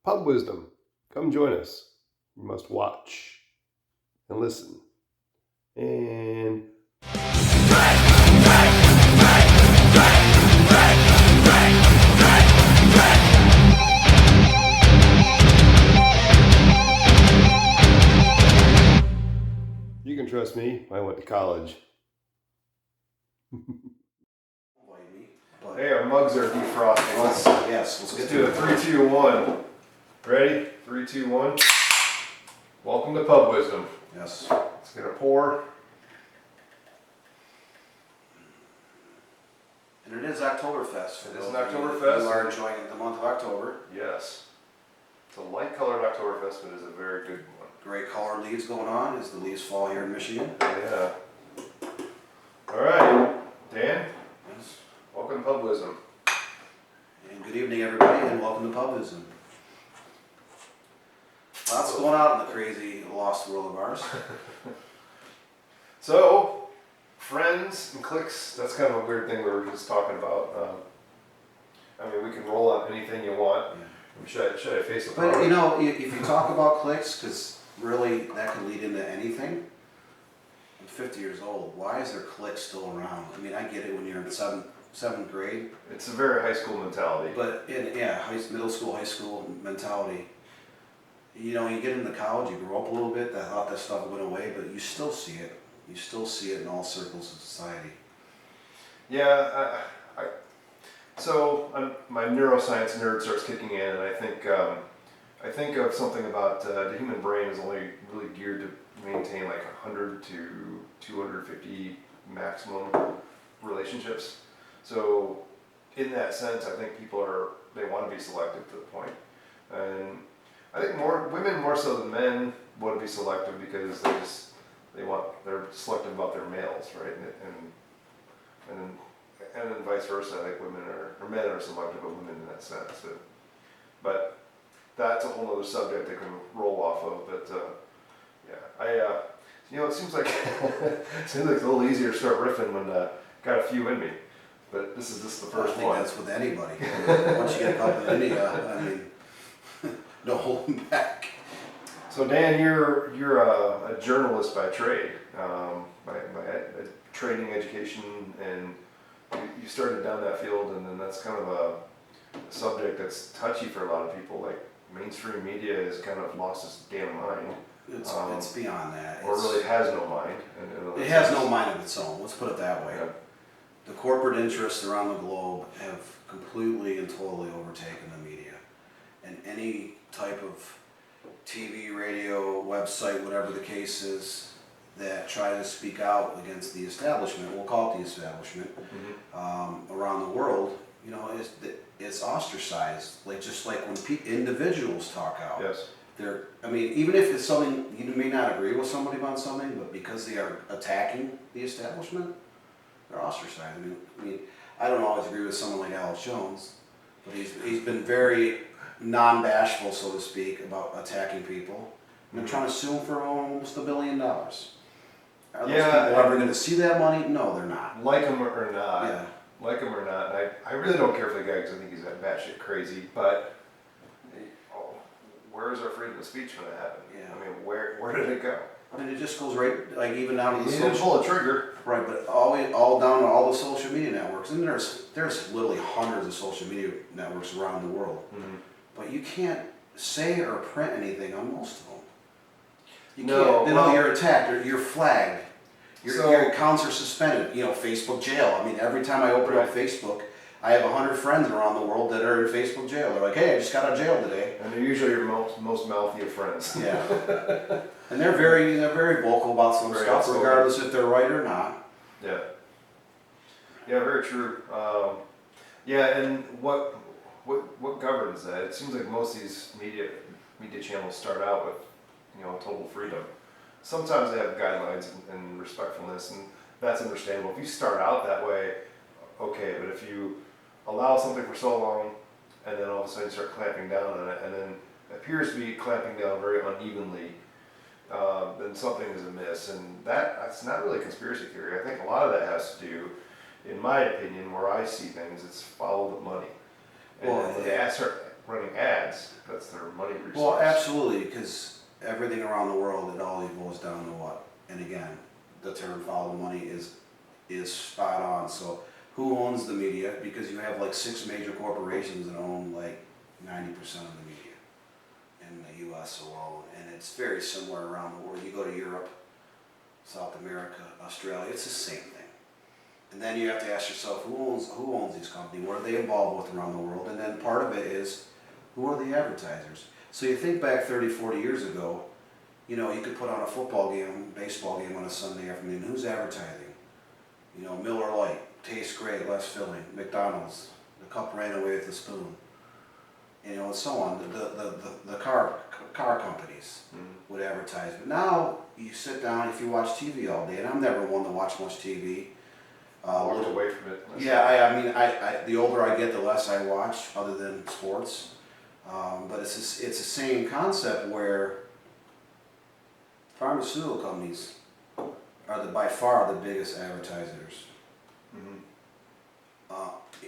Pub Wisdom. Come join us. You must watch and listen. And you can trust me. I went to college. Hey, our mugs are defrosting. Let's do a 3, 2, 1. Ready? 3, 2, 1. Welcome to Pub Wisdom. Yes. Let's get a pour. And it is Octoberfest. It is an Octoberfest. You are enjoying the month of October. Yes. It's a light-colored Octoberfest, but it's a very good one. Great color leaves going on as the leaves fall here in Michigan. Yeah. All right, Dan. Yes. Welcome to Pub Wisdom. And good evening, everybody, and welcome to Pubism. Lots going on in the crazy lost world of ours. So, friends and cliques, that's kind of a weird thing we were just talking about. I mean, we can roll on anything you want. Yeah. Should I face the But problem? you know, if you talk about cliques, because really that could lead into anything. I'm 50 years old. Why is there cliques still around? I mean, I get it when you're in seventh grade. It's a very high school mentality. But middle school, high school mentality. You know, you get into college, you grow up a little bit, I thought that stuff went away, but you still see it. You still see it in all circles of society. Yeah, so my neuroscience nerd starts kicking in, and I think of something about the human brain is only really geared to maintain like 100 to 250 maximum relationships. So in that sense, I think they want to be selective to the point. And I think women more so than men want to be selective because they're selective about their males, right? And then vice versa. I think men are selective of women in that sense. But that's a whole other subject they can roll off of. But it seems like it's a little easier to start riffing when got a few in me. But this is just the first one. I think that's with anybody. Once you get a couple in India, I mean, no holding back. So Dan, you're a journalist by trade, by training education, and you started down that field, and then that's kind of a subject that's touchy for a lot of people. Like mainstream media has kind of lost its damn mind. It's beyond that. Or really has no mind. It has no mind of its own. Let's put it that way. Yeah. The corporate interests around the globe have completely and totally overtaken the media. And any type of TV, radio, website, whatever the case is, that try to speak out against the establishment, we'll call it the establishment, around the world, you know, it's ostracized. Just like when individuals talk out. Yes. Even if it's something, you may not agree with somebody about something, but because they are attacking the establishment, they're ostracized. I mean, I don't always agree with someone like Alex Jones, but he's been very non-bashful, so to speak, about attacking people. And they're trying to sue him for almost $1 billion. Are those people ever going to see that money? No, they're not. Like him or not. Yeah. Like him or not. I really don't care for the guy because I think he's batshit crazy, but where is our freedom of speech when that happened? Yeah. I mean, where did it go? I mean, it just goes right, like even down to the He didn't pull a trigger. Right, but all down to all the social media networks. And there's literally hundreds of social media networks around the world. Mm-hmm. But you can't say or print anything on most of them. You No, can't. You're attacked, or you're flagged. Your accounts are suspended. You know, Facebook jail. I mean, every time I open up Facebook, I have 100 friends around the world that are in Facebook jail. They're like, "Hey, I just got out of jail today." And they're usually your most mouthy of friends. Yeah. And they're very vocal about some Very stuff, outspoken. regardless if they're right or not. Yeah. Yeah, very true. And what governs that? It seems like most of these media channels start out with, total freedom. Sometimes they have guidelines and respectfulness, and that's understandable. If you start out that way, okay, but if you allow something for so long, and then all of a sudden you start clamping down on it, and then it appears to be clamping down very unevenly, then something is amiss. And that's not really conspiracy theory. I think a lot of that has to do, in my opinion, where I see things, it's follow the money. And when they start running ads, that's their money resource. Well, absolutely, because everything around the world, it all boils down to what? And again, the term follow the money is spot on. So who owns the media? Because you have like 6 major corporations that own like 90% of the media in the US alone. And it's very similar around the world. You go to Europe, South America, Australia, it's the same thing. And then you have to ask yourself, who owns these companies? What are they involved with around the world? And then part of it is, who are the advertisers? So you think back 30, 40 years ago, you know, you could put on a football game, baseball game on a Sunday afternoon. Who's advertising? You know, Miller Lite, tastes great, less filling. McDonald's, the cup ran away with the spoon. You know, and so on. The car companies would advertise. But now you sit down, if you watch TV all day, and I'm never one to watch much TV. Walked away from it. Yeah, I mean, the older I get, the less I watch, other than sports. But it's the same concept where pharmaceutical companies are by far the biggest advertisers.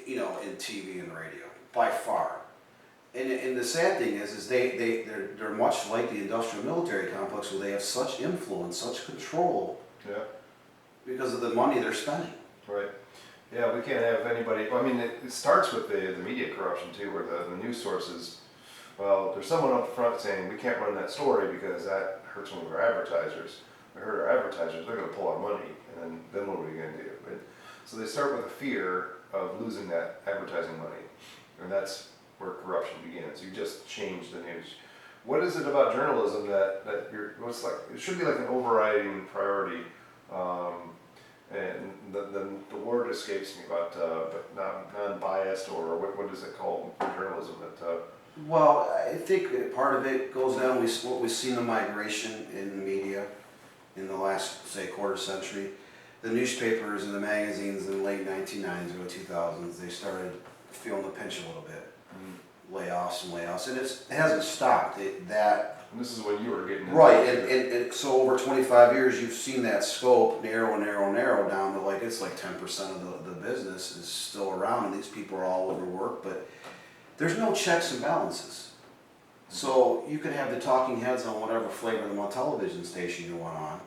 You know, in TV and radio, by far. And the sad thing is they're much like the industrial military complex, where they have such influence, such control. Yeah. Because of the money they're spending. Right. Yeah, we can't have anybody. I mean, it starts with the media corruption too, where the news sources. Well, there's someone up front saying we can't run that story because that hurts one of our advertisers. We hurt our advertisers, they're going to pull our money, and then what are we going to do? Right? So they start with a fear of losing that advertising money, and that's where corruption begins. You just change the news. What is it about journalism that you're? What's like? It should be like an overriding priority. And the word escapes me, but not non-biased, or what is it called in journalism? Well, I think part of it goes down, what we've seen the migration in the media in the last, say, quarter century. The newspapers and the magazines in the late 1990s, early 2000s, they started feeling the pinch a little bit. Layoffs, and it hasn't stopped. And this is when you were getting right, and so over 25 years, you've seen that scope narrow down to like, it's like 10% of the business is still around, and these people are all overworked, but there's no checks and balances. So you could have the talking heads on whatever flavor of the television station you want on,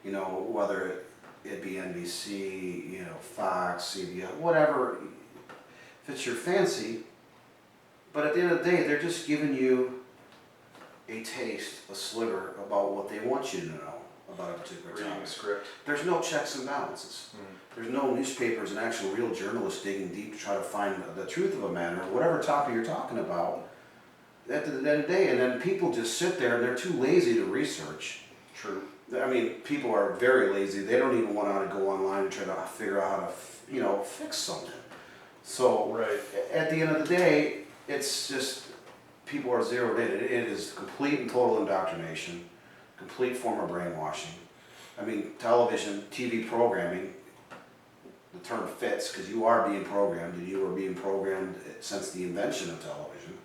you know, whether it be NBC, you know, Fox, CBS, whatever fits your fancy. But at the end of the day, they're just giving you a taste, a sliver about what they want you to know about a particular reading topic. a script. There's no checks and balances. There's no newspapers and actual real journalists digging deep to try to find the truth of a matter, or whatever topic you're talking about. At the end of the day, and then people just sit there and they're too lazy to research. True. I mean, people are very lazy. They don't even want to go online and try to figure out how to, you know, fix something. So Right. at the end of the day, it's just people are zeroed in. It is complete and total indoctrination, complete form of brainwashing. I mean, television, TV programming, the term fits because you are being programmed, and you are being programmed since the invention of television.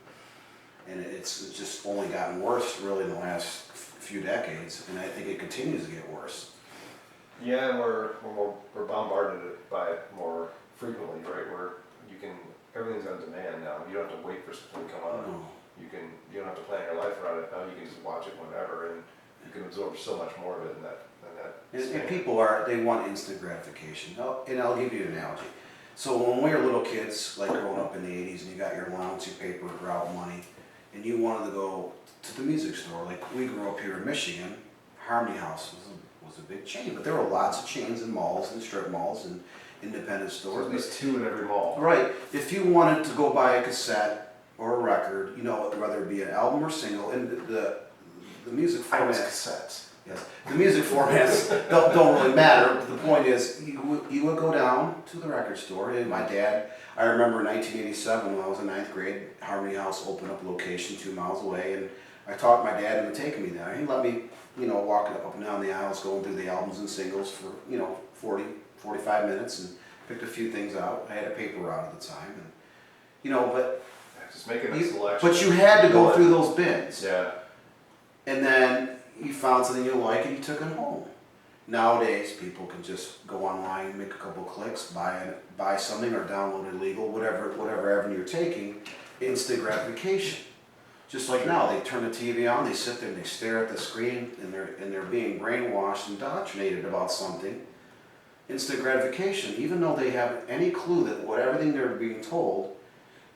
And it's just only gotten worse really in the last few decades, and I think it continues to get worse. Yeah, and we're bombarded by it more frequently, right? Where everything's on demand now. You don't have to wait for something to come on. No. You don't have to plan your life around it. Now you can just watch it whenever, and you can absorb so much more of it than that. And people they want instant gratification. And I'll give you an analogy. So when we were little kids, like growing up in the 80s, and you got your allowance, your paper, route money, and you wanted to go to the music store, like we grew up here in Michigan, Harmony House was a big chain, but there were lots of chains and malls and strip malls and independent stores. At least 2 in every mall. Right. If you wanted to go buy a cassette or a record, you know, whether it be an album or single, and the music formats. Cassettes. Yes. The music formats don't really matter. The point is, you would go down to the record store, and my dad, I remember in 1987 when I was in 9th grade, Harmony House opened up a location 2 miles away, and I talked my dad into taking me there. He let me, you know, walking up and down the aisles, going through the albums and singles for, you know, 45 minutes, and picked a few things out. I had a paper route at the time, and, you know, but Just making a selection. but you had to go through those bins. Yeah. And then you found something you like and you took it home. Nowadays, people can just go online, make a couple clicks, buy something or download illegal, whatever avenue you're taking, instant gratification. Just like now, they turn the TV on, they sit there and they stare at the screen, and they're being brainwashed, indoctrinated about something. Instant gratification, even though they have any clue that everything they're being told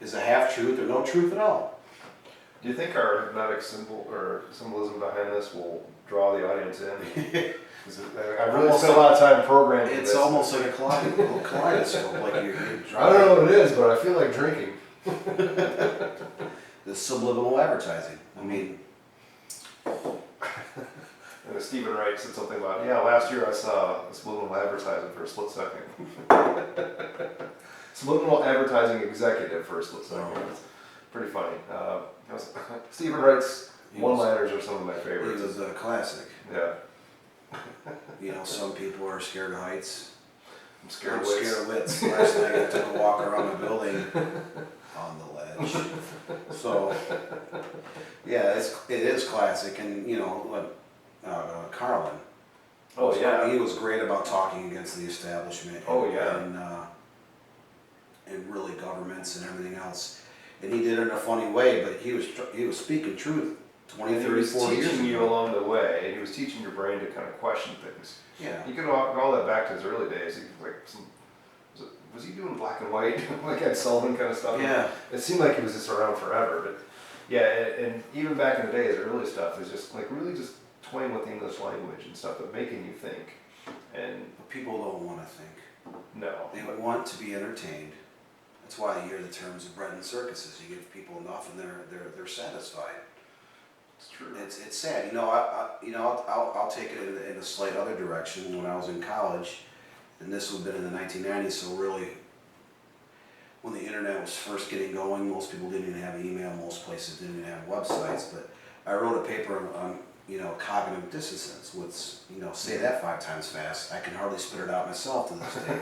is a half truth or no truth at all. Do you think our hypnotic symbol or symbolism behind this will draw the audience in? I really spent a lot of time programming It's this. almost like a kaleidoscope, like you're I don't know what it is, but I feel like drinking. The subliminal advertising. I mean, And Stephen Wright said something about, yeah, last year I saw a subliminal advertising for a split second. Subliminal advertising executive for a split second. It's pretty funny. Stephen Wright's one-liners are some of my favorites. it was a classic. Yeah. You know, some people are scared of heights. I'm scared I'm of wits. scared of wits. Last night I took a walk around the building on the ledge. So, yeah, it is classic, and you know what, Carlin. Oh yeah. He was great about talking against the establishment. Oh, yeah. And really governments and everything else. And he did it in a funny way, but he was speaking truth 20, And he 30, was 40 years teaching you ago. along the way, and he was teaching your brain to kind of question things. Yeah. You can walk all that back to his early days. He was like was he doing black and white, like Ed Sullivan kind of stuff? Yeah. It seemed like he was just around forever, but yeah, and even back in the day, his early stuff is just like really just toying with the English language and stuff, but making you think. And But people don't want to think. no, They want to be entertained. That's why you hear the terms of bread and circuses. You give people enough, and they're satisfied. it's true. It's sad. You know, I'll take it in a slight other direction. When I was in college, and this would have been in the 1990s, so really, when the internet was first getting going, most people didn't even have email. Most places didn't even have websites. But I wrote a paper on cognitive dissonance. Say that 5 times fast. I can hardly spit it out myself to this day.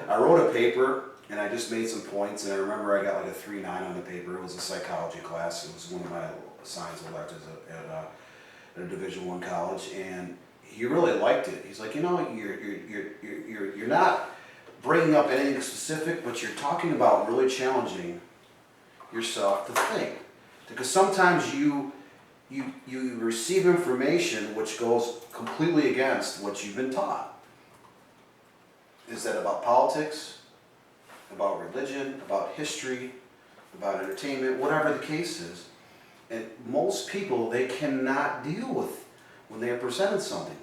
I wrote a paper, and I just made some points, and I remember I got like a 3.9 on the paper. It was a psychology class. It was one of my science electives at a Division I college, and he really liked it. He's like, you're not bringing up anything specific, but you're talking about really challenging yourself to think, because sometimes you receive information which goes completely against what you've been taught. Is that about politics, about religion, about history, about entertainment, whatever the case is? And most people, they cannot deal with when they are presented something.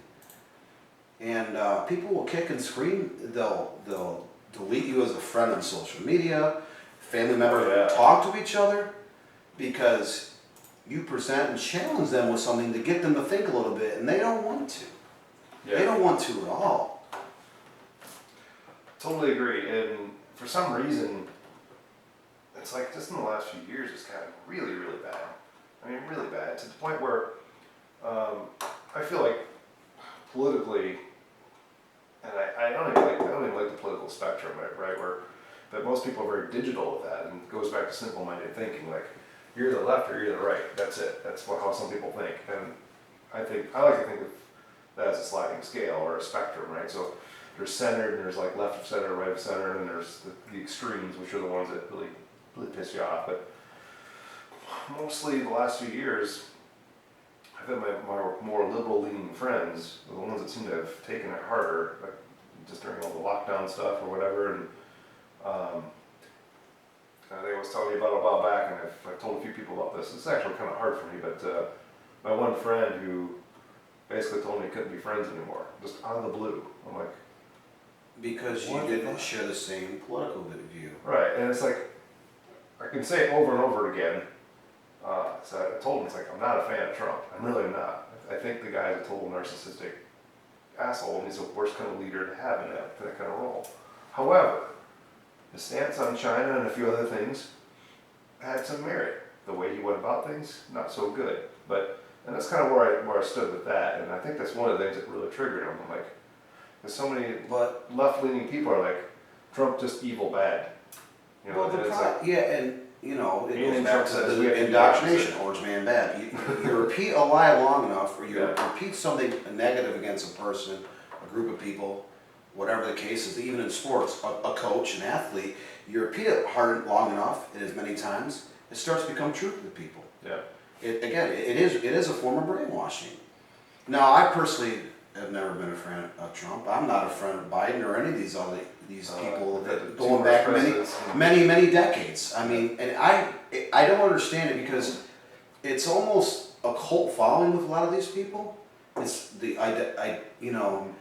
And people will kick and scream. They'll delete you as a friend on social media. Family members will talk to each other because you present and challenge them with something to get them to think a little bit, and they don't want to. Yeah. They don't want to at all. Totally agree. And for some reason, it's like just in the last few years, it's gotten really, really bad. I mean, really bad, to the point where I feel like politically, and I don't even like the political spectrum, right? But most people are very digital with that, and it goes back to simple-minded thinking. Like, you're the left or you're the right. That's it. That's how some people think. And I like to think of that as a sliding scale or a spectrum, right? So there's centered, and there's like left of center, right of center, and there's the extremes, which are the ones that really piss you off. But mostly the last few years, I've had my more liberal-leaning friends, the ones that seem to have taken it harder, like just during all the lockdown stuff or whatever. And they was telling me about it a while back, and I've told a few people about this. It's actually kind of hard for me, but my one friend who basically told me he couldn't be friends anymore, just out of the blue. I'm like, Because you didn't share the same political view. right, and it's like, I can say it over and over again. So I told him, it's like, I'm not a fan of Trump. I'm really not. I think the guy's a total narcissistic asshole, and he's the worst kind of leader to have in that kind of role. However, his stance on China and a few other things had some merit. The way he went about things, not so good. And that's kind of where I stood with that, and I think that's one of the things that really triggered him. I'm like, there's so many left-leaning people are like, Trump just evil bad. You know, and it's like, it goes back Trump to says we have to the be indoctrination, opposite. orange man bad. You repeat a lie long enough, or you Yeah. repeat something negative against a person, a group of people, whatever the case is, even in sports, a coach, an athlete, you repeat it long enough and as many times, it starts to become true to the people. yeah. it is a form of brainwashing. Now, I personally have never been a friend of Trump. I'm not a friend of Biden or any of these people that going back many decades. I mean, and I don't understand it because it's almost a cult following with a lot of these people. It's the idol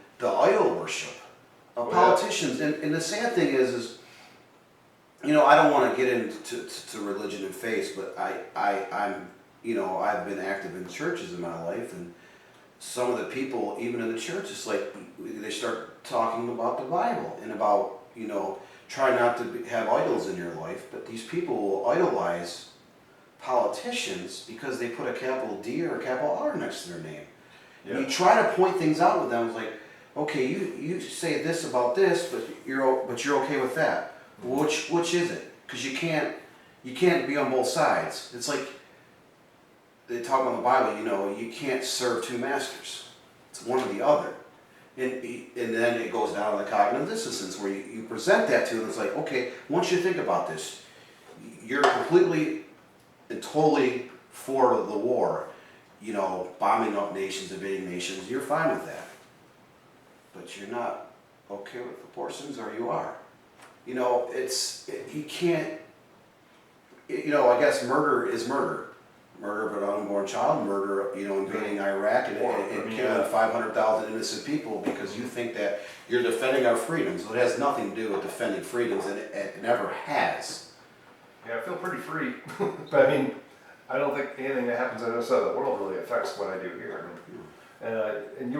worship of politicians, and the sad thing is I don't want to get into religion and faith, but I'm I've been active in churches in my life, and some of the people, even in the church, it's like they start talking about the Bible and about try not to have idols in your life, but these people will idolize politicians because they put a capital D or a capital R next to their name. Yeah. And you try to point things out with them. It's like, okay, you say this about this, but you're okay with that. Well, which is it? Because you can't be on both sides. It's like they talk about the Bible. You can't serve two masters. It's one or the other. And then it goes down to the cognitive dissonance where you present that to them. It's like, okay, once you think about this, you're completely and totally for the war, bombing up nations, invading nations. You're fine with that, but you're not okay with abortions, or you are. You can't. I guess murder is murder. Murder of an unborn child, murder, invading Iraq and killing 500,000 innocent people because you think that you're defending our freedoms. It has nothing to do with defending freedoms, and it never has. Yeah, I feel pretty free, but I mean, I don't think anything that happens on the other side of the world really affects what I do here. And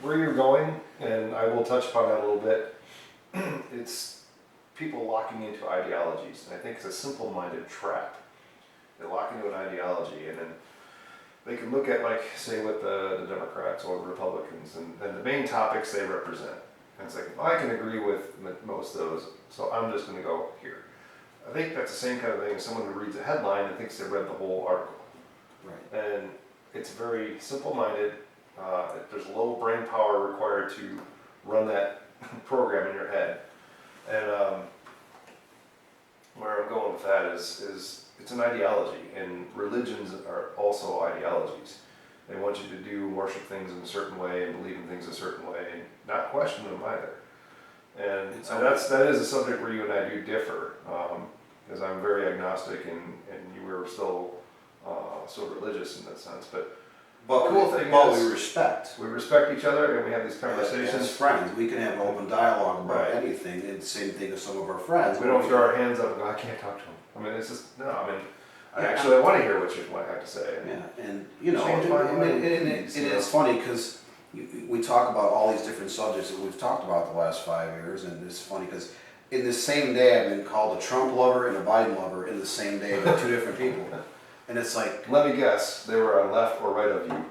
where you're going, and I will touch upon that a little bit. It's people locking into ideologies, and I think it's a simple-minded trap. They lock into an ideology, and then they can look at, like, say, with the Democrats or the Republicans, and the main topics they represent. And it's like, well, I can agree with most of those, so I'm just going to go here. I think that's the same kind of thing as someone who reads a headline and thinks they read the whole article. Right. And it's very simple-minded. There's low brain power required to run that program in your head. And where I'm going with that is it's an ideology, and religions are also ideologies. They want you to do worship things in a certain way and believe in things a certain way, and not question them either. And that is a subject where you and I do differ, because I'm very agnostic, and you were still so religious in that sense. But cool thing is, we respect. We respect each other, and we have these conversations. As friends, we can have an open dialogue about anything, and the same thing as some of our friends. We don't throw our hands up and go, I can't talk to him. I mean, it's just, no, I mean, I want to hear what you have to say. Yeah, and it's funny because we talk about all these different subjects that we've talked about the last 5 years, and it's funny because in the same day I've been called a Trump lover and a Biden lover in the same day by two different people. And it's like... Let me guess, they were on left or right of you.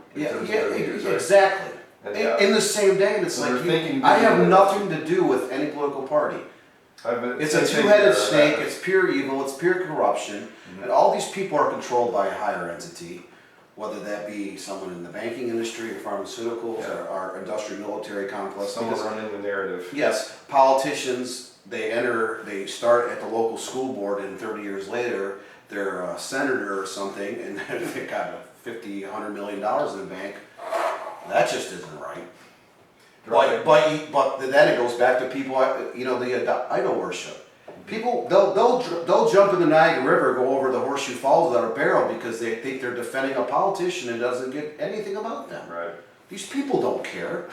Exactly. In the same day, and it's so like, I have nothing to do with any political party. It's a two-headed snake, it's pure evil, it's pure corruption, and all these people are controlled by a higher entity, whether that be someone in the banking industry or pharmaceuticals or our industrial military complex. Someone running the narrative. Yes, politicians, they start at the local school board, and 30 years later, they're a senator or something, and they've got $50, $100 million in the bank. That just isn't right. But then it goes back to people, the idol worship. People, they'll jump in the Niagara River, go over the Horseshoe Falls without a barrel because they think they're defending a politician and doesn't get anything about them. Right. These people don't care.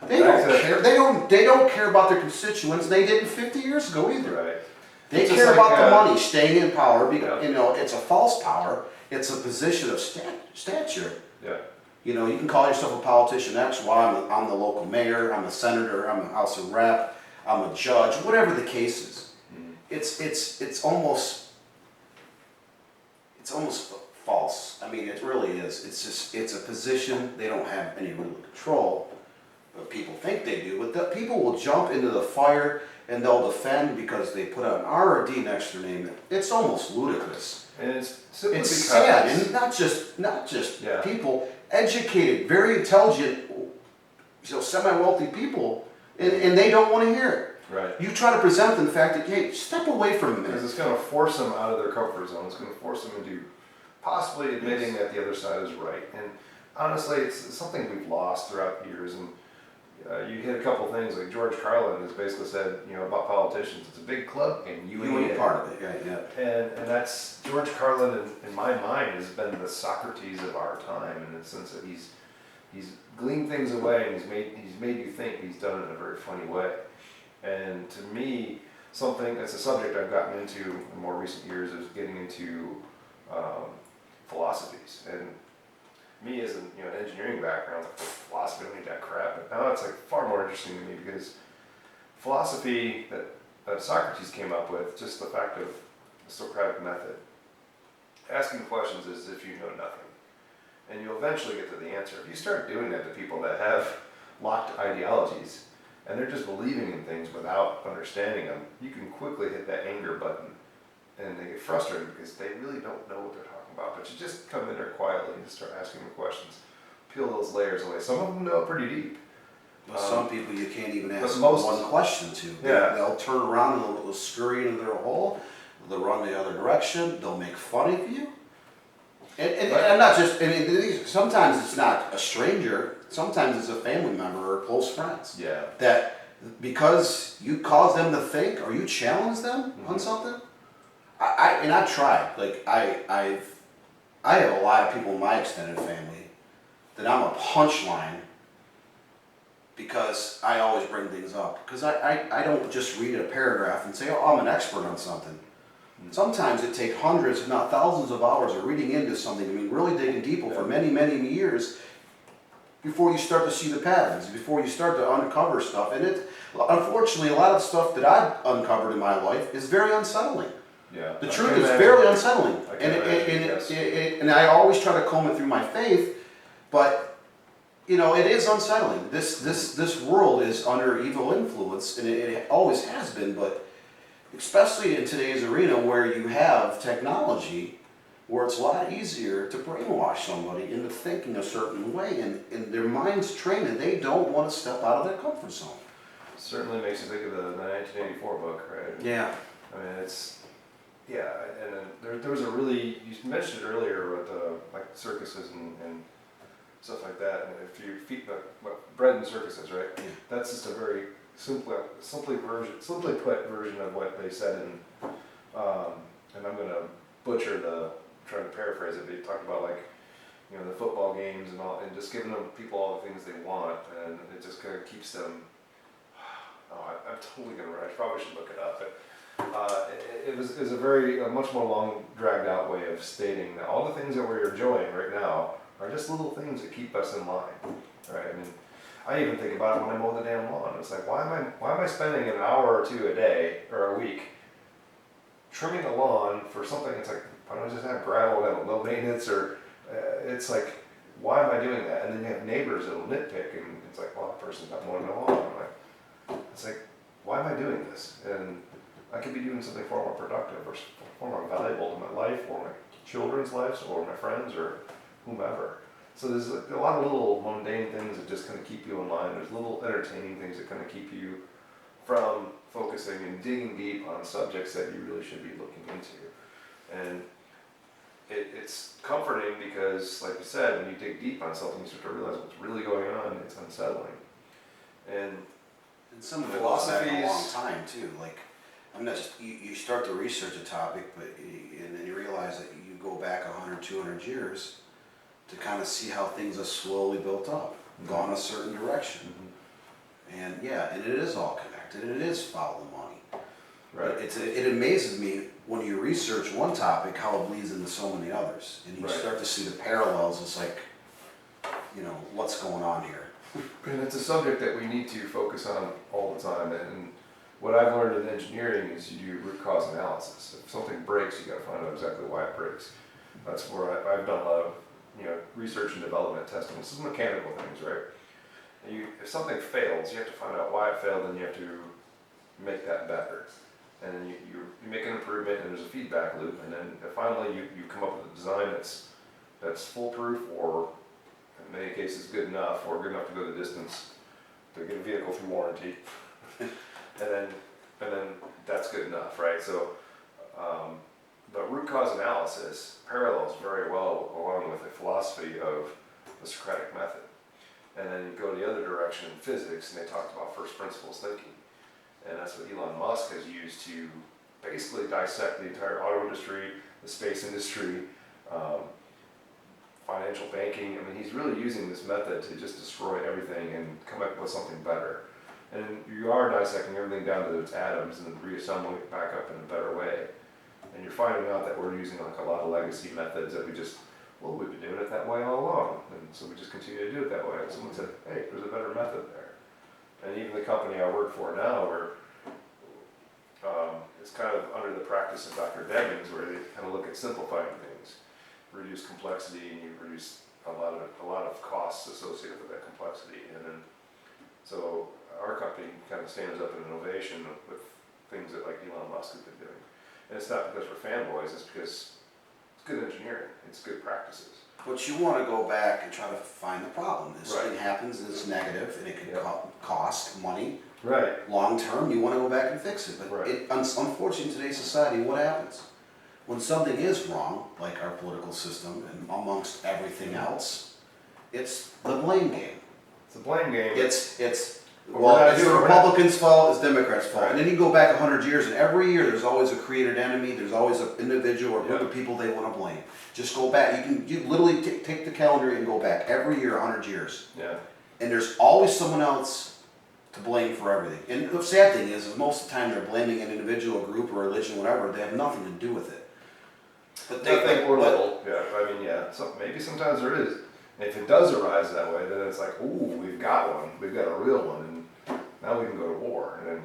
They don't care. They don't care about their constituents. They didn't 50 years ago either. Right. They care about the money, staying in power. Because, it's a false power. It's a position of stature. Yeah. You can call yourself a politician X. Well, I'm the local mayor. I'm a senator. I'm a House of Rep. I'm a judge. Whatever the case is, it's almost false. I mean, it really is. It's a position. They don't have any real control, but people think they do. But people will jump into the fire and they'll defend because they put an R or D next to their name. It's almost ludicrous. And it's simply because sad, and not just people, educated, very intelligent, semi-wealthy people, and they don't want to hear it. Right. You try to present them the fact that, hey, step away from a minute. Because it's going to force them out of their comfort zone. It's going to force them into possibly admitting that the other side is right. And honestly, it's something we've lost throughout the years. And you hit a couple things, like George Carlin has basically said, about politicians, it's a big club and you ain't part of it. Yeah. And that's, George Carlin in my mind has been the Socrates of our time, in the sense that he's gleaned things away, and he's made you think. He's done it in a very funny way. And to me, something that's a subject I've gotten into in more recent years is getting into philosophies. And me, as an engineering background, like, philosophy, I don't need that crap. But now it's like far more interesting to me, because philosophy that Socrates came up with, just the fact of the Socratic method, asking questions as if you know nothing. And you'll eventually get to the answer. If you start doing that to people that have locked ideologies, and they're just believing in things without understanding them, you can quickly hit that anger button, and they get frustrated because they really don't know what they're talking about. But you just come in there quietly and just start asking them questions, peel those layers away. Some of them know pretty deep. But some people you can't even ask most, one question to. They'll turn around and they'll scurry into their hole. They'll run the other direction. They'll make fun of you. And I'm not just, sometimes it's not a stranger, sometimes it's a family member or close friends. Yeah. That because you cause them to think or you challenge them on something, I've tried. Like I have a lot of people in my extended family that I'm a punchline, because I always bring things up. Because I don't just read a paragraph and say, oh, I'm an expert on something. Sometimes it takes hundreds, if not thousands of hours of reading into something, really digging deep over many, many years before you start to see the patterns, before you start to uncover stuff. And unfortunately, a lot of the stuff that I've uncovered in my life is very unsettling. Yeah. The truth is very unsettling. And I always try to comb it through my faith, but it is unsettling. This world is under evil influence, and it always has been, but especially in today's arena where you have technology, where it's a lot easier to brainwash somebody into thinking a certain way, and their mind's trained and they don't want to step out of their comfort zone. It certainly makes you think of the 1984 book, right? Yeah. I mean, and then there was a really, you mentioned it earlier with like circuses and stuff like that, and if you feed bread and circuses, right? Yeah. That's just a very simply put version of what they said and I'm gonna butcher trying to paraphrase it, but he talked about the football games and all, and just giving people all the things they want, and it just kind of keeps them. I'm totally gonna. I probably should look it up, but it was a much more long, dragged out way of stating that all the things that we're enjoying right now are just little things that keep us in line, right? I mean, I even think about it when I mow the damn lawn. It's like, why am I spending an hour or two a day or a week trimming the lawn for something? It's like, why don't I just have gravel and low maintenance? Or it's like, why am I doing that? And then you have neighbors that'll nitpick, and it's like, well, that person's not mowing the lawn. I'm like, it's like, why am I doing this? And I could be doing something far more productive or far more valuable to my life or my children's lives or my friends or whomever. So there's a lot of little mundane things that just kind of keep you in line. There's little entertaining things that kind of keep you from focusing and digging deep on subjects that you really should be looking into. And it's comforting because, like you said, when you dig deep on something, you start to realize what's really going on. It's unsettling. And some of it goes back a long time too. Like, you start to research a topic, and then you realize that you go back 100, 200 years to kind of see how things are slowly built up, gone a certain direction. And and it is all connected, and it is follow the money. Right. But it amazes me when you research one topic how it bleeds into so many others, and you start to see the parallels. It's like, what's going on here? And it's a subject that we need to focus on all the time. And what I've learned in engineering is you do root cause analysis. If something breaks, you got to find out exactly why it breaks. That's where I've done a lot of research and development testing. This is mechanical things, right? If something fails, you have to find out why it failed, and you have to make that better. And then you make an improvement, and there's a feedback loop, and then finally you come up with a design that's foolproof, or in many cases good enough, or good enough to go the distance to get a vehicle through warranty. and then that's good enough, right? So But root cause analysis parallels very well along with the philosophy of the Socratic method. And then you go the other direction in physics, and they talked about first principles thinking. And that's what Elon Musk has used to basically dissect the entire auto industry, the space industry, financial banking. I mean, he's really using this method to just destroy everything and come up with something better. And you are dissecting everything down to its atoms and reassembling it back up in a better way. And you're finding out that we're using like a lot of legacy methods that we've been doing it that way all along. And so we just continue to do it that way. And someone said, hey, there's a better method there. And even the company I work for now, it's kind of under the practice of Dr. Demings, where they kind of look at simplifying things, reduce complexity, and you reduce a lot of costs associated with that complexity. And then, so our company kind of stands up in innovation with things that like Elon Musk has been doing. And it's not because we're fanboys, it's because it's good engineering, it's good practices. But you want to go back and try to find the problem. This Right. thing happens and it's negative and it can Yeah. cost money. Right. Long term, you want to go back and fix it. But Right. Unfortunately, in today's society, what happens? When something is wrong, like our political system and amongst everything else, it's the blame game. It's a blame game. It's But well, we're not it's the doing- Republicans' fault, it's Democrats' fault. Right. And then you go back 100 years, and every year there's always a created enemy, there's always an individual or group Yeah. of people they want to blame. Just go back. You literally take the calendar and go back every year, 100 years. Yeah. And there's always someone else to blame for everything. And the sad thing is most of the time they're blaming an individual, group, or religion, whatever. They have nothing to do with it. But Nothing or little. Yeah. I mean, yeah. So maybe sometimes there is. And if it does arise that way, then it's like, ooh, we've got one. We've got a real one. And now we can go to war. And then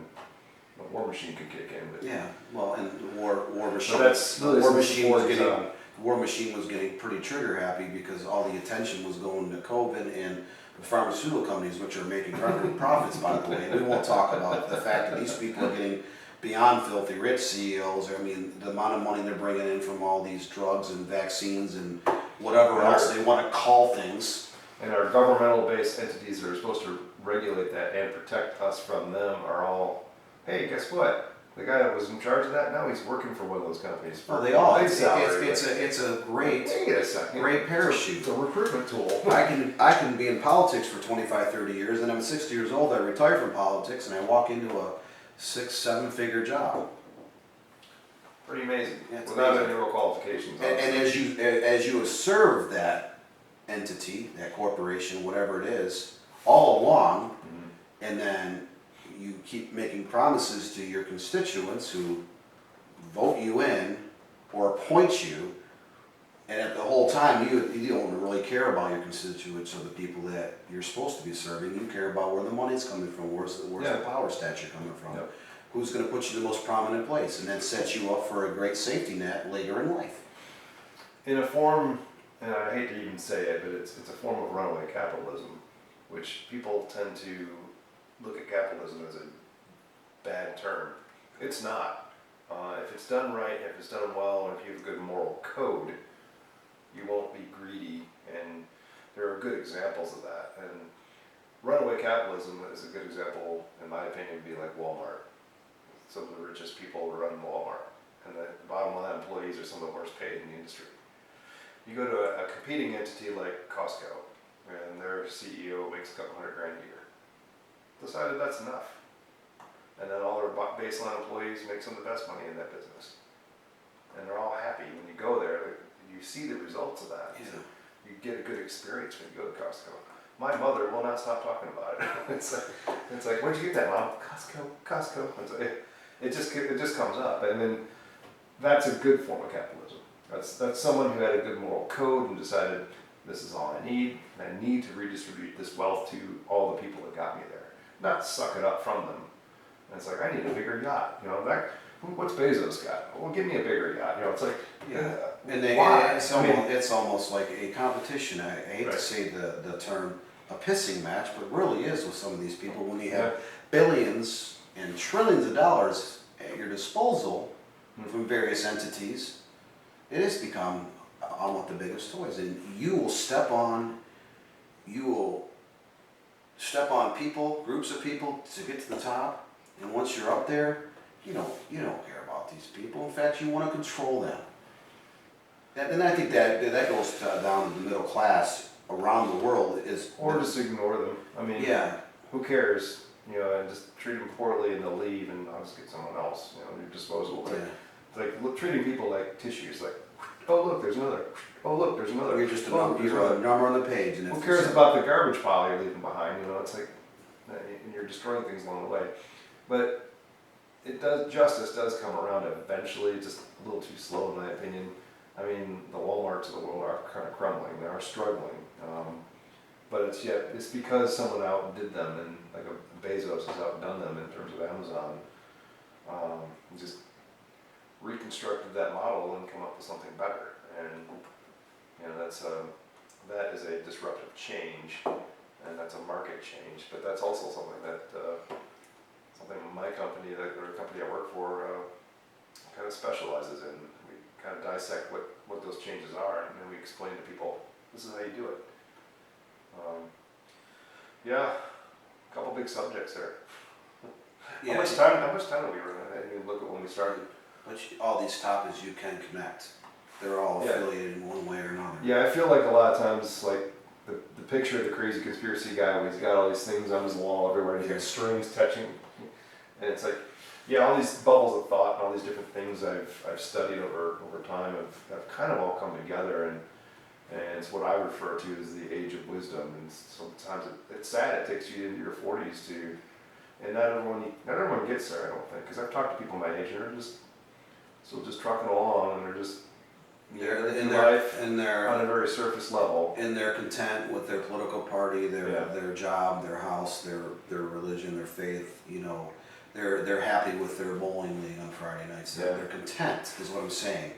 the war machine can kick in. But yeah, well, and the war machine. So that's the really war some machine was sports, getting. War Machine was getting pretty trigger happy because all the attention was going to COVID and the pharmaceutical companies, which are making record profits, by the way. We won't talk about the fact that these people are getting beyond filthy rich CEOs. I mean, the amount of money they're bringing in from all these drugs and vaccines and whatever else they want to call things. And our governmental-based entities that are supposed to regulate that and protect us from them are all, hey, guess what? The guy that was in charge of that, now he's working for one of those companies. Well, they all. Big It's salary. a great, Wait a second. great parachute. It's a recruitment tool. I can be in politics for 25, 30 years, and I'm 60 years old, I retire from politics, and I walk into a 6-7 figure job. Pretty amazing. Yeah, it's Without amazing. any real qualifications. And as you serve that entity, that corporation, whatever it is, all along, Mhm. and then you keep making promises to your constituents who vote you in or appoint you, and at the whole time you don't really care about your constituents or the people that you're supposed to be serving. You care about where the money's coming from, where's Yeah. the power stature coming from, Yep. who's going to put you in the most prominent place, and then set you up for a great safety net later in life. In a form, and I hate to even say it, but it's a form of runaway capitalism, which people tend to look at capitalism as a bad term. It's not. If it's done right, if it's done well, and if you have a good moral code, you won't be greedy, and there are good examples of that. And runaway capitalism is a good example, in my opinion, would be like Walmart. Some of the richest people run Walmart, and the bottom line employees are some of the worst paid in the industry. You go to a competing entity like Costco, and their CEO makes a couple $100,000 a year. Decided that's enough. And then all their baseline employees make some of the best money in that business. And they're all happy. When you go there, you see the results of that. Yeah. You get a good experience when you go to Costco. My mother will not stop talking about it. it's like, where'd you get that, Mom? Costco. It's like, it just comes up. And then that's a good form of capitalism. That's someone who had a good moral code and decided this is all I need, and I need to redistribute this wealth to all the people that got me there. Not suck it up from them. And it's like, I need a bigger yacht. You know, what's Bezos got? Well, give me a bigger yacht. You know, it's like, Yeah. And why? it's almost like a competition. I hate Right. to say the term a pissing match, but it really is with some of these people when you have Yeah. billions and trillions of dollars at your disposal Mhm. from various entities. It has become, I want the biggest toys, and you will step on people, groups of people to get to the top. And once you're up there, you don't care about these people. In fact, you want to control them. And I think that goes down to the middle class around the world is. Or just ignore them. I mean, Yeah. who cares? You know, and just treat them poorly and they'll leave and I'll just get someone else. You know, they're disposable. Yeah. Treating people like tissues. Like, oh look, there's another. Oh look, there's another. You're just a oh, look, number, there's you're a another. number on the page. And Who cares about the garbage pile you're leaving behind? You know, it's like, and you're destroying things along the way. But justice does come around eventually, just a little too slow in my opinion. I mean, the Walmarts of the world are kind of crumbling, they are struggling. But it's because someone outdid them, and like a Bezos has outdone them in terms of Amazon. Just reconstructed that model and come up with something better. And you know, that is a disruptive change, and that's a market change. But that's also something that something my company, or the company I work for, kind of specializes in. We kind of dissect what those changes are, and then we explain to people, this is how you do it. Yeah, a couple big subjects there. Yeah. How much time did we run? I didn't even look at when we started. But all these topics you can connect. They're all Yeah. affiliated in one way or another. Yeah, I feel like a lot of times, like the picture of the crazy conspiracy guy, where he's got all these things on his wall everywhere, and he's got strings touching, and it's like, yeah, all these bubbles of thought and all these different things I've studied over time have kind of all come together, and it's what I refer to as the age of wisdom. And sometimes it's sad. It takes you into your 40s to, and not everyone gets there. I don't think, because I've talked to people my age and they're just still just trucking along, and they're just in their on a very surface level. And they're content with their political party, their job, their house, their religion, their faith. You know, they're happy with their bowling league on Friday nights. They're content, is what I'm saying.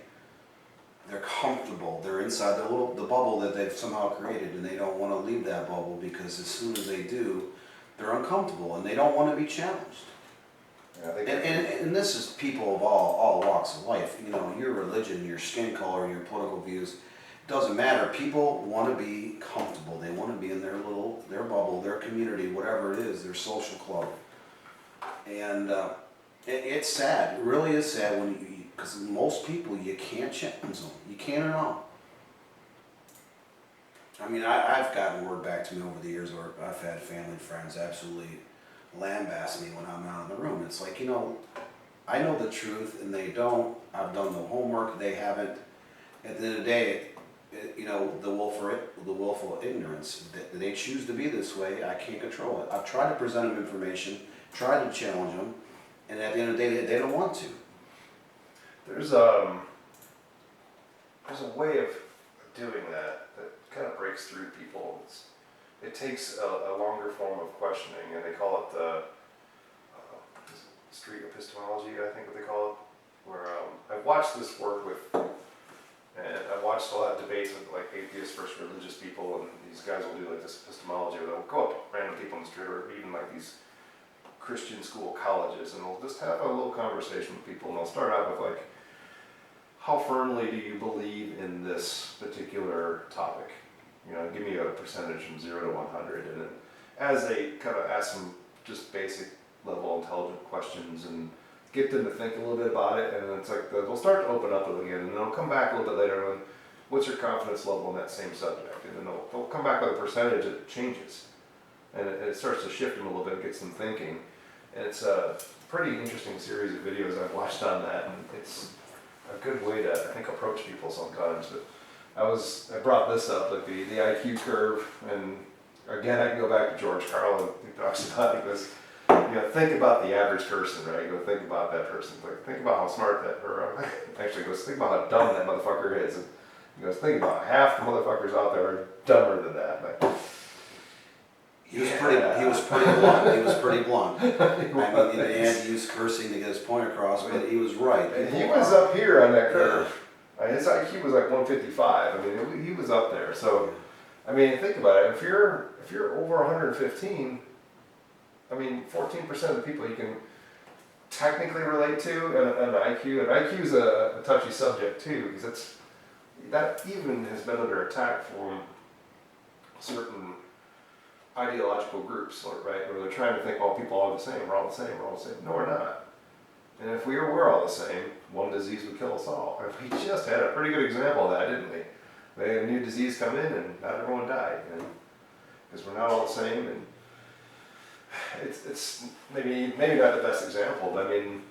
They're comfortable. They're inside the bubble that they've somehow created, and they don't want to leave that bubble, because as soon as they do, they're uncomfortable and they don't want to be challenged. Yeah, and this is people of all walks of life. You know, your religion, your skin color, your political views, doesn't matter. People want to be comfortable. They want to be in their bubble, their community, whatever it is, their social club. And it's sad. It really is sad because most people, you can't challenge them. You can't at all. I mean, I've gotten word back to me over the years where I've had family and friends absolutely lambaste me when I'm not in the room. It's like, you know, I know the truth and they don't. I've done the homework, they haven't. At the end of the day, you know, the willful ignorance. They choose to be this way. I can't control it. I've tried to present them information, tried to challenge them, and at the end of the day, they don't want to. There's a way of doing that kind of breaks through people. It takes a longer form of questioning, and they call it the street epistemology, I think what they call it, where I've watched this work with, and I've watched a lot of debates with like atheists versus religious people, and these guys will do like this epistemology where they'll go up to random people in the street, or even like these Christian school colleges, and they'll just have a little conversation with people, and they'll start out with like, how firmly do you believe in this particular topic? You know, give me a percentage from 0 to 100, and then as they kind of ask some just basic level intelligent questions and get them to think a little bit about it, and then it's like they'll start to open up again, and they'll come back a little bit later and what's your confidence level in that same subject, and then they'll come back with a percentage that changes, and it starts to shift them a little bit, gets them thinking, and it's a pretty interesting series of videos I've watched on that, and it's a good way to, I think, approach people sometimes. But I brought this up, like the IQ curve, and again I can go back to George Carlin, who talks about it. He goes, you know, think about the average person, right? You go think about that person. Like, think about how smart actually goes, think about how dumb that motherfucker is. And he goes, think about half the motherfuckers out there are dumber than that. Like, he was pretty blunt. He was pretty blunt. I mean, he had to use cursing to get his point across, but he was right. And he was up here on that curve. Yeah. His IQ was like 155. I mean, he was up there. So, I mean, think about it. If you're over 115, I mean, 14% of the people you can technically relate to an IQ. And IQ is a touchy subject too, because that even has been under attack from certain ideological groups, right? Where they're trying to think, well, people are all the same. We're all the same. We're all the same. No, we're not. And if we were all the same, one disease would kill us all. And we just had a pretty good example of that, didn't we? We had a new disease come in and not everyone died. Because we're not all the same, and it's maybe not the best example, but I mean,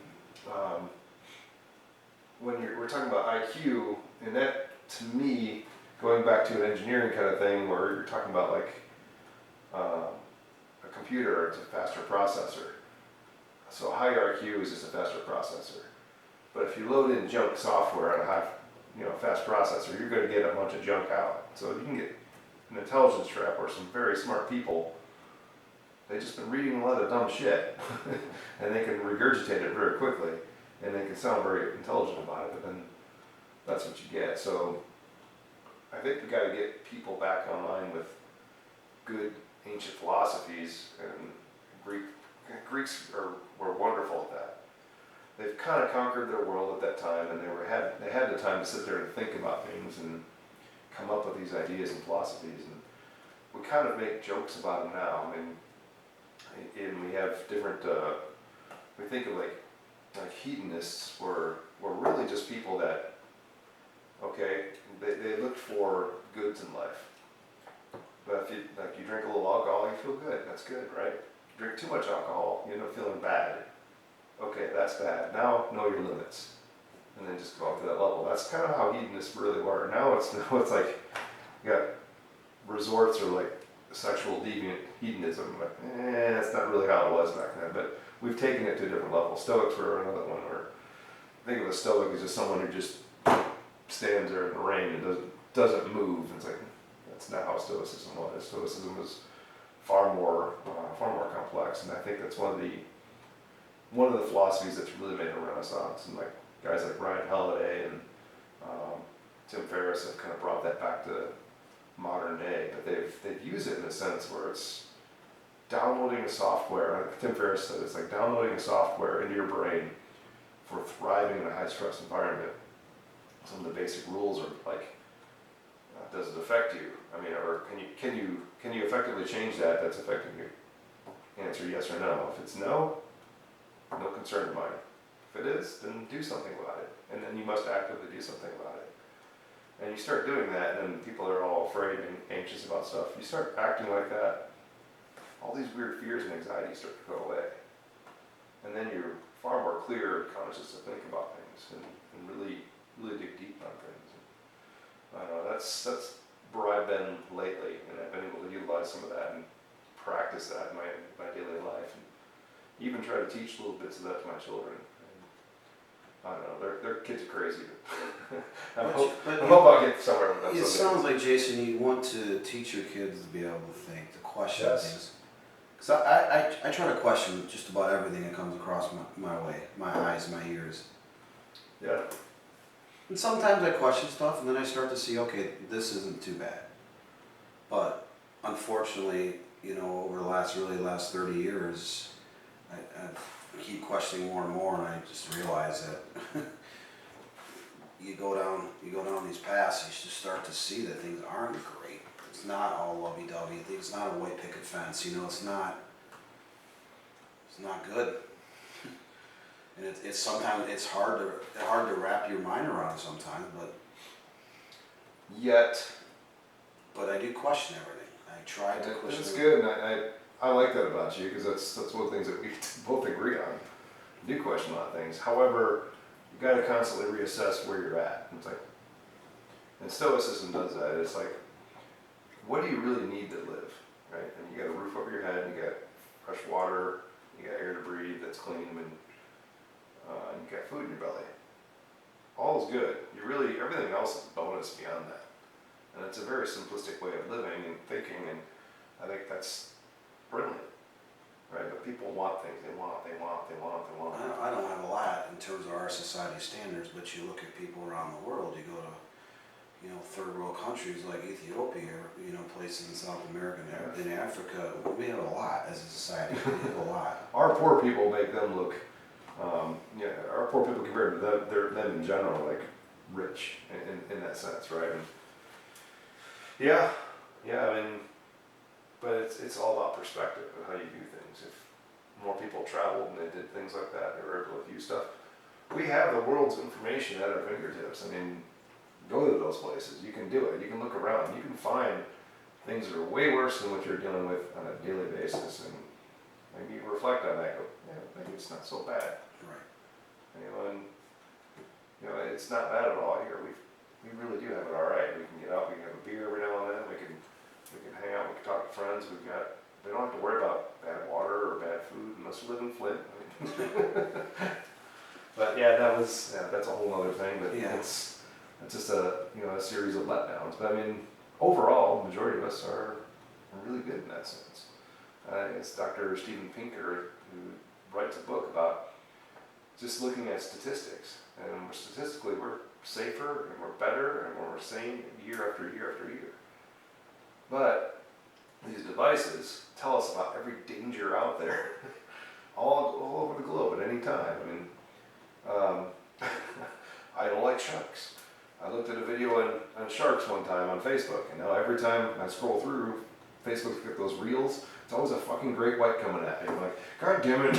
when we're talking about IQ, and that, to me, going back to an engineering kind of thing where you're talking about like a computer, it's a faster processor. So a higher IQ is just a faster processor. But if you load in junk software on a high, fast processor, you're going to get a bunch of junk out. So you can get an intelligence trap where some very smart people, they've just been reading a lot of dumb shit, and they can regurgitate it very quickly, and they can sound very intelligent about it, but then that's what you get. So I think we got to get people back online with good ancient philosophies, and Greeks were wonderful at that. They've kind of conquered their world at that time, and they had the time to sit there and think about things and come up with these ideas and philosophies. And we kind of make jokes about them now. I mean, and we have different. We think of like hedonists were really just people that, okay, they looked for goods in life. But if you drink a little alcohol, you feel good. That's good, right? Drink too much alcohol, you end up feeling bad. Okay, that's bad. Now know your limits, and then just go up to that level. That's kind of how hedonists really were. Now it's like you got resorts or like sexual deviant hedonism. But that's not really how it was back then. But we've taken it to a different level. Stoics were another one. Where think of a Stoic as just someone who just stands there in the rain and doesn't move. It's like that's not how Stoicism was. Stoicism was far more complex, and I think that's one of the philosophies that's really made a renaissance. And like guys like Ryan Holiday and Tim Ferriss have kind of brought that back to modern day. But they've used it in a sense where it's downloading a software. Like Tim Ferriss said, it's like downloading a software into your brain for thriving in a high stress environment. Some of the basic rules are like, does it affect you? I mean, or can you effectively change that's affecting you? Answer yes or no. If it's no concern of mine. If it is, then do something about it. And then you must actively do something about it. And you start doing that, and then people are all afraid and anxious about stuff. You start acting like that, all these weird fears and anxieties start to go away. And then you're far more clear and conscious to think about things and really dig deep on things. I don't know, that's where I've been lately, and I've been able to utilize some of that and practice that in my daily life, and even try to teach little bits of that to my children. And I don't know, their kids are crazy. I hope I'll get somewhere with them. It sounds like, Jason, you want to teach your kids to be able to think, to question things. Because I try to question just about everything that comes across my way, my eyes, my ears. Yeah. And sometimes I question stuff, and then I start to see, okay, this isn't too bad. But unfortunately, over the last 30 years, I keep questioning more and more, and I just realize that you go down these paths, you just start to see that things aren't great. It's not all lovey-dovey. It's not a white picket fence. It's not good. And it's sometimes it's hard to wrap your mind around sometimes, but I do question everything. I try to question. It's good, and I like that about you, because that's one of the things that we both agree on. You do question a lot of things. However, you got to constantly reassess where you're at. It's like, and Stoicism does that. It's like, what do you really need to live, right? And you got a roof over your head, and you got fresh water, you got air to breathe that's clean, and you got food in your belly. All is good. Everything else is a bonus beyond that. And it's a very simplistic way of living and thinking, and I think that's brilliant, right? But people want things. They want. I don't have a lot in terms of our society standards, but you look at people around the world. You go to, third world countries like Ethiopia, or places in South America and in Africa. We have a lot as a society. We have a lot. Our poor people make them look. Our poor people compared to them in general, like rich in that sense, right? And I mean, but it's all about perspective and how you view things. If more people traveled and they did things like that, they were able to view stuff. we have the world's information at our fingertips. I mean, go to those places. You can do it. You can look around. You can find things that are way worse than what you're dealing with on a daily basis, and maybe you reflect on that. Go, yeah, maybe it's not so bad. Right. And it's not bad at all here. We really do have it all right. We can get out. We can have a beer every now and then. We can hang out. We can talk to friends. We don't have to worry about bad water or bad food unless we live in Flint. But yeah, that's a whole other thing. But Yeah. it's just a series of letdowns. But I mean, overall, the majority of us are really good in that sense. It's Dr. Steven Pinker who writes a book about just looking at statistics, and statistically we're safer and we're better and we're sane year after year after year. But these devices tell us about every danger out there, all over the globe at any time. I mean, I don't like sharks. I looked at a video on sharks one time on Facebook, and now every time I scroll through Facebook's got those reels, it's always a fucking great white coming at me. I'm like, God damn it.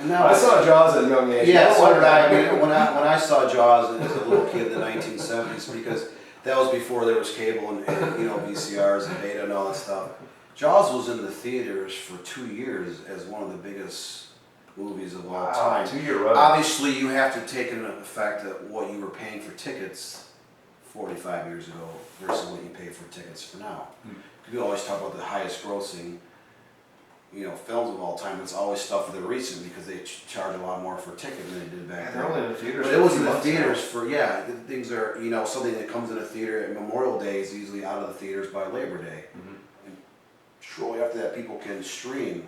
No, I saw Jaws at a young age. Yeah, so did I. I mean, when I saw Jaws as a little kid in the 1970s, because that was before there was cable and VCRs and beta and all that stuff. Jaws was in the theaters for 2 years as one of the biggest movies of all time. 2-year run. Obviously, you have to take into effect that what you were paying for tickets 45 years ago versus what you pay for tickets for now. We always talk about the highest grossing, films of all time. It's always stuff that are recent because they charge a lot more for a ticket than they did back They're then. only in the theaters. But it was in the theaters things are, something that comes in a theater at Memorial Day is usually out of the theaters by Labor Day. Mm-hmm. And shortly after that, people can stream.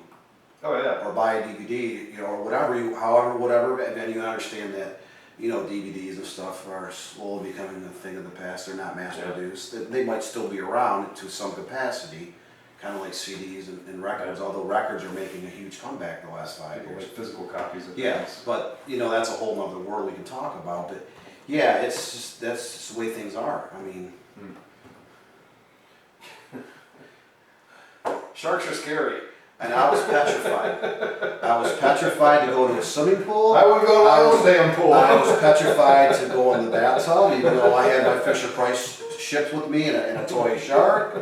Oh yeah. Or buy a DVD, or whatever venue. You understand that, DVDs and stuff are slowly becoming a thing of the past. They're not mass produced. They might still be around to some capacity, kind of like CDs and records, although records are making a huge comeback the last 5 years. Like physical copies of Yeah, things. but that's a whole nother world we can talk about. But yeah, that's just the way things are. I mean, Sharks are scary. and I was petrified. I was petrified to go to a swimming pool. I would go to my own damn pool. I was petrified to go in the bathtub, even though I had my Fisher Price ships with me and a toy shark.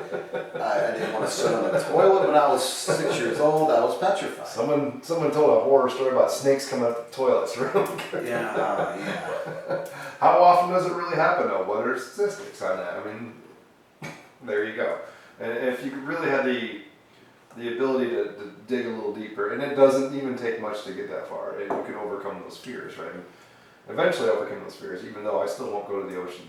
I didn't want to sit on the toilet when I was 6 years old. I was petrified. Someone told a horror story about snakes coming up the toilets. Yeah. How often does it really happen though? What are statistics on that? I mean, there you go. And if you really had the ability to dig a little deeper, and it doesn't even take much to get that far. You can overcome those fears, right? And eventually overcome those fears, even though I still won't go to the ocean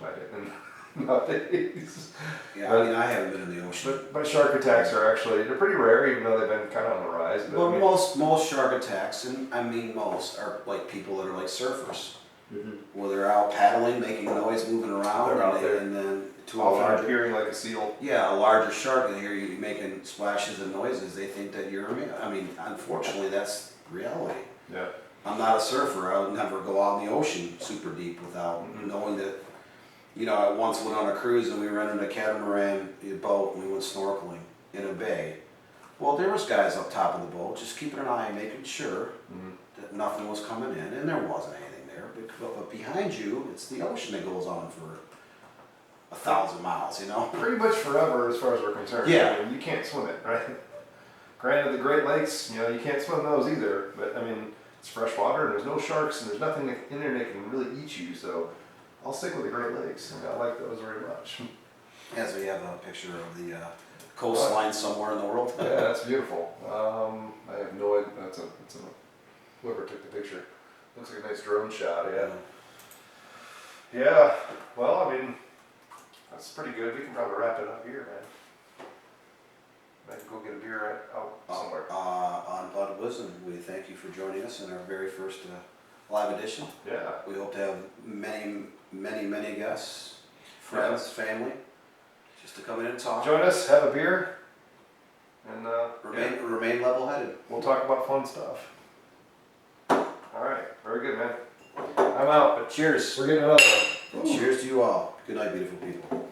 nowadays. Yeah, I mean, I haven't been in the ocean. But shark attacks are they're pretty rare, even though they've been kind of on the rise. But Well, most shark attacks, and I mean most, are like people that are like surfers. Mm-hmm. Where they're out paddling, making noise, moving around, They're out there. and then to a often larger, appearing like a seal. a larger shark, and hear you making splashes and noises, they think that you're I mean, unfortunately, that's reality. Yeah. I'm not a surfer. I would never go out in the ocean super deep without knowing that. I once went on a cruise and we rented a catamaran boat and we went snorkeling in a bay. Well, there was guys up top of the boat just keeping an eye, making sure that nothing was coming in, and there wasn't anything there. But behind you, it's the ocean that goes on for 1,000 miles, Pretty much forever as far as we're concerned. Yeah. I mean, you can't swim it, right? Granted, the Great Lakes, you can't swim those either, but I mean, it's fresh water and there's no sharks and there's nothing in there that can really eat you, so I'll stick with the Great Lakes. I like those very much. Yeah, so we have a picture of the coastline somewhere in the world. Yeah, that's beautiful. I have no idea. That's whoever took the picture. Looks like a nice drone shot, yeah. Yeah, well, I mean, that's pretty good. We can probably wrap it up here, man. Maybe go get a beer out somewhere. On Bud Wisdom, we thank you for joining us in our very first live edition. Yeah. We hope to have many guests, friends, family, just to come in and talk. Join us, have a beer, and Remain level-headed. we'll talk about fun stuff. All right, very good, man. I'm out, but cheers. We're getting another one. Cheers to you all. Good night, beautiful people.